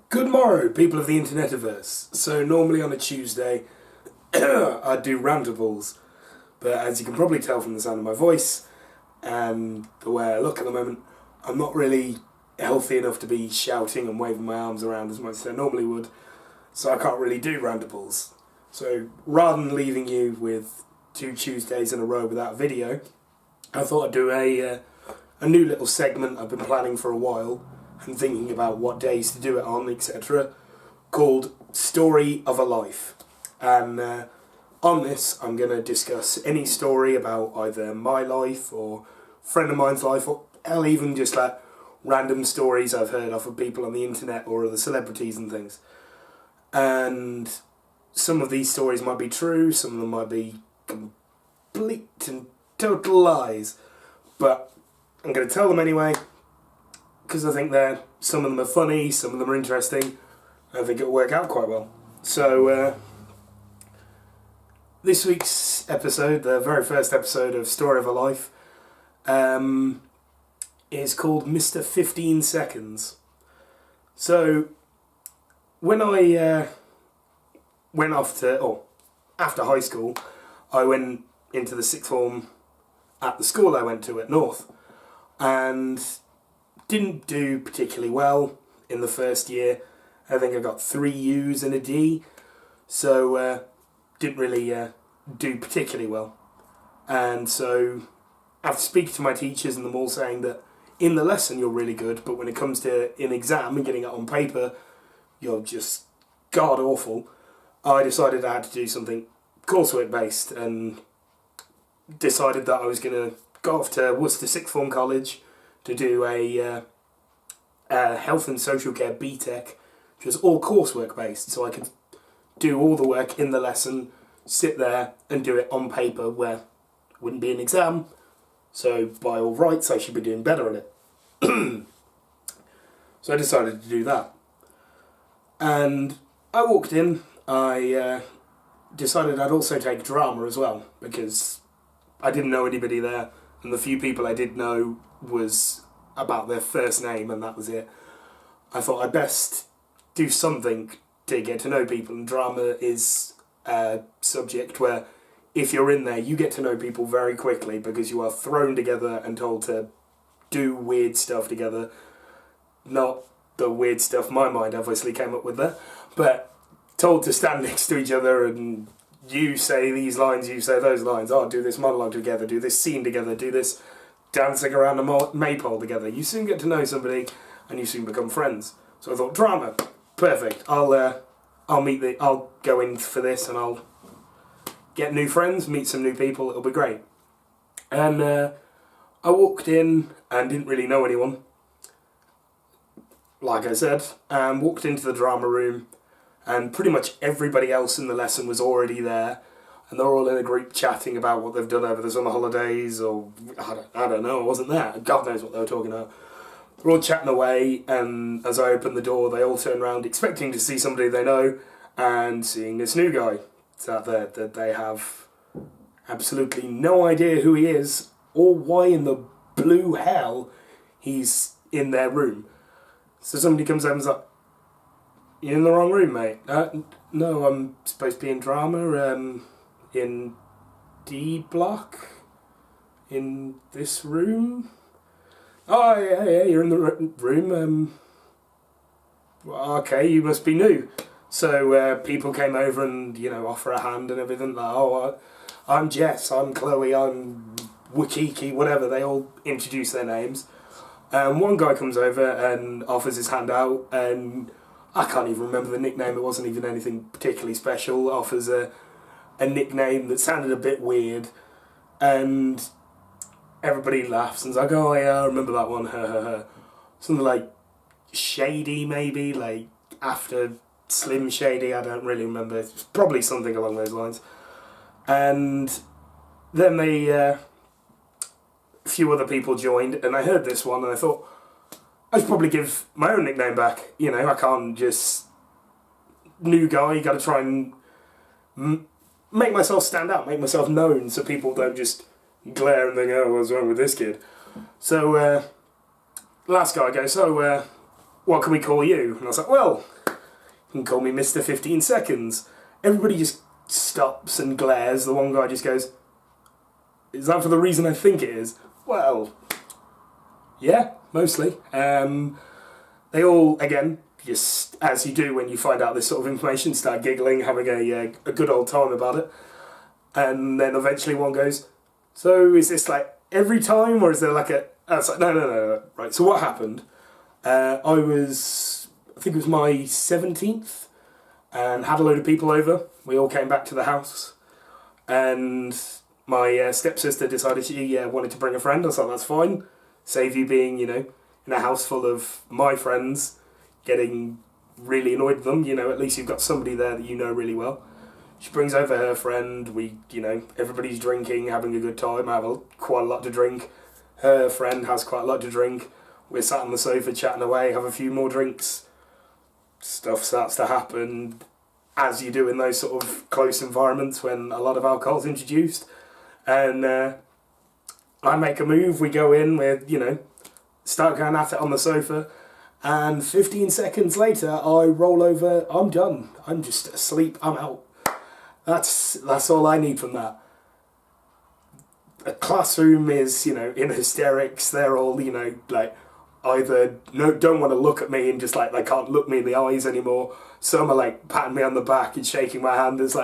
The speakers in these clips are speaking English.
Good morrow, people of the internetiverse. So normally on a Tuesday, I do rantables, but as you can probably tell from the sound of my voice and the way I look at the moment, I'm not really healthy enough to be shouting and waving my arms around as much as I normally would, so I can't really do rantables. So rather than leaving you with 2 Tuesdays in a row without a video, I thought I'd do a new little segment I've been planning for a while and thinking about what days to do it on, etc., called Story of a Life. And on this, I'm going to discuss any story about either my life or a friend of mine's life, or hell, even just like random stories I've heard off of people on the internet or other celebrities and things. And some of these stories might be true, some of them might be complete and total lies, but I'm going to tell them anyway, because I think some of them are funny, some of them are interesting. I think it'll work out quite well. So, this week's episode, the very first episode of Story of a Life, is called Mr. 15 Seconds. So, when I went off after high school, I went into the sixth form at the school I went to at North, and didn't do particularly well in the first year. I think I got 3 U's and a D, so didn't really do particularly well. And so after speaking to my teachers and them all saying that in the lesson you're really good, but when it comes to an exam and getting it on paper, you're just god awful, I decided I had to do something coursework based and decided that I was going to go off to Worcester Sixth Form College to do a health and social care BTEC, which was all coursework based, so I could do all the work in the lesson, sit there and do it on paper where it wouldn't be an exam, so by all rights I should be doing better at it. So I decided to do that. And I walked in, I decided I'd also take drama as well, because I didn't know anybody there, and the few people I did know was about their first name, and that was it. I thought I'd best do something to get to know people, and drama is a subject where if you're in there you get to know people very quickly, because you are thrown together and told to do weird stuff together. Not the weird stuff my mind obviously came up with there, but told to stand next to each other and you say these lines, you say those lines, do this monologue together, do this scene together, do this dancing around a maypole together. You soon get to know somebody and you soon become friends. So I thought, drama, perfect. I'll go in for this and I'll get new friends, meet some new people, it'll be great. And I walked in and didn't really know anyone, like I said, and walked into the drama room, and pretty much everybody else in the lesson was already there, and they're all in a group chatting about what they've done over the summer holidays, or I don't know, I wasn't there. God knows what they were talking about. They're all chatting away, and as I opened the door, they all turned around expecting to see somebody they know, and seeing this new guy sat there that they have absolutely no idea who he is, or why in the blue hell he's in their room. So somebody comes over and is like, "You're in the wrong room, mate." No, I'm supposed to be in drama, in D block, in this room. Oh, yeah, you're in the room, okay, you must be new. So, people came over and, offer a hand and everything, like, I'm Jess, I'm Chloe, I'm Wakiki, whatever, they all introduce their names. One guy comes over and offers his hand out, and I can't even remember the nickname, it wasn't even anything particularly special, offers a nickname that sounded a bit weird, and everybody laughs and's like, "Oh yeah, I remember that one, Something like Shady, maybe, like after Slim Shady, I don't really remember, it's probably something along those lines. And then a few other people joined, and I heard this one and I thought, I should probably give my own nickname back. I can't just... New guy, you gotta try and make myself stand out, make myself known, so people don't just glare and think, "Oh, what's wrong with this kid?" So, last guy goes, "So, what can we call you? And I was like, well, you can call me Mr. 15 Seconds. Everybody just stops and glares. The one guy just goes, is that for the reason I think it is? Well, yeah, mostly. They all, again, just as you do when you find out this sort of information, start giggling, having a good old time about it. And then eventually one goes, so is this like every time, or is there like a... I was like, no. Right, so what happened? I think it was my 17th, and had a load of people over. We all came back to the house, and my stepsister decided she wanted to bring a friend. I was like, that's fine. Save you being, in a house full of my friends, getting really annoyed with them. At least you've got somebody there that you know really well. She brings over her friend. We, everybody's drinking, having a good time. I have quite a lot to drink. Her friend has quite a lot to drink. We're sat on the sofa chatting away, have a few more drinks. Stuff starts to happen, as you do in those sort of close environments when a lot of alcohol's introduced. And I make a move, we go in, start going at it on the sofa, and 15 seconds later I roll over, I'm done. I'm just asleep, I'm out. That's all I need from that. A classroom is, in hysterics. They're all, either don't want to look at me and just they can't look me in the eyes anymore. Some are patting me on the back and shaking my hand. It's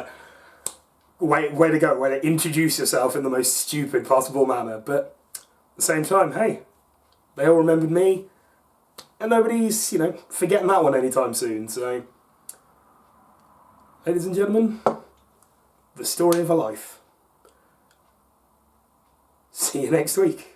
way to go, way to introduce yourself in the most stupid possible manner. But at the same time, hey, they all remembered me, and nobody's, forgetting that one anytime soon. So, ladies and gentlemen, the story of a life. See you next week.